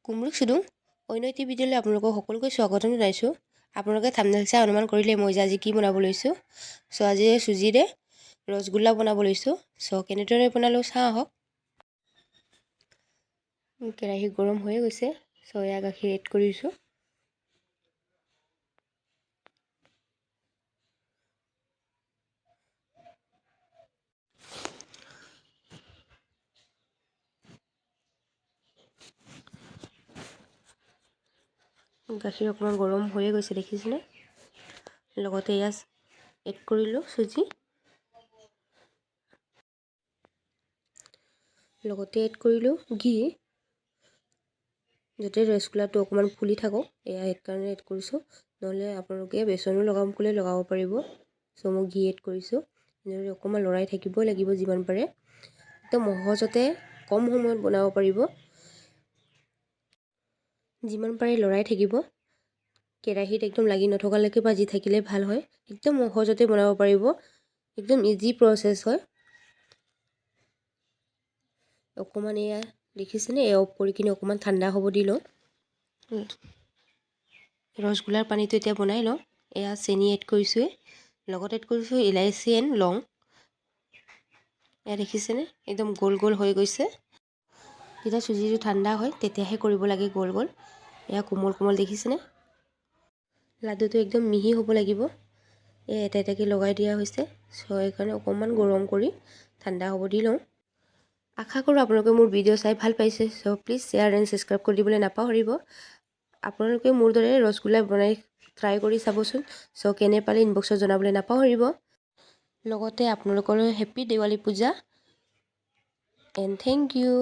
কুমৰুক চুদুং অন্য এটি ভিডিঅ'লৈ আপোনালোকক সকলোকে স্বাগতম জনাইছোঁ। আপোনালোকে থাম্বনেল চাই অনুমান কৰিলে মই আজি কি বনাব লৈছোঁ। আজি চুজিৰে ৰসগোল্লা বনাব লৈছোঁ। কেনেদৰে বনালোঁ চাওঁ আহক। কেৰাহী গৰম হৈ গৈছে। এয়া গাখীৰ এড কৰিছোঁ। গাখীৰ অকণমান গৰম হৈয়ে গৈছে দেখিছেনে। লগতে এয়া এড কৰিলোঁ চুজি। লগতে এড কৰিলোঁ ঘি, যাতে ৰসগোল্লাটো অকণমান ফুলি থাকক। এয়া সেইকাৰণে এড কৰিছোঁ, নহ'লে আপোনালোকে বেচনো লগাম বুলি লগাব পাৰিব। মই ঘি এড কৰিছোঁ। এনেদৰে অকণমান লৰাই থাকিব লাগিব যিমান পাৰে। একদম সহজতে কম সময়ত বনাব পাৰিব। যিমান পাৰে লৰাই থাকিব। কেৰাহীত একদম লাগি নথকালৈকে ভাজি থাকিলে ভাল হয়। একদম সহজতে বনাব পাৰিব। একদম ইজি প্ৰচেছ হয়। অকণমান এয়া দেখিছেনে, এয়া অফ কৰি কিনে অকণমান ঠাণ্ডা হ'ব দি লওঁ। ৰসগোল্লাৰ পানীটো এতিয়া বনাই লওঁ। এয়া চেনি এড কৰিছোঁৱে, লগত এড কৰিছোঁ ইলাইচি এণ্ড লং। এয়া দেখিছেনে, একদম গোল গোল হৈ গৈছে। যেতিয়া চুজিটো ঠাণ্ডা হয় তেতিয়াহে কৰিব লাগে গোল গোল। এয়া কোমল কোমল দেখিছেনে। লাডুটো একদম মিহি হ'ব লাগিব। এয়া এটা এটাকৈ লগাই দিয়া হৈছে। সেইকাৰণে অকণমান গৰম কৰি ঠাণ্ডা হ'ব দি লওঁ। আশা কৰোঁ আপোনালোকে মোৰ ভিডিঅ' চাই ভাল পাইছে। প্লিজ শ্বেয়াৰ এণ্ড ছাবস্ক্ৰাইব কৰি দিবলৈ নাপাহৰিব। আপোনালোকে মোৰ দৰে ৰসগোল্লা বনাই ট্ৰাই কৰি চাবচোন। কেনে পালে ইনবক্সত জনাবলৈ নাপাহৰিব। লগতে আপোনালোকলৈ হেপ্পী দেৱালী পূজা এণ্ড থেংক ইউ।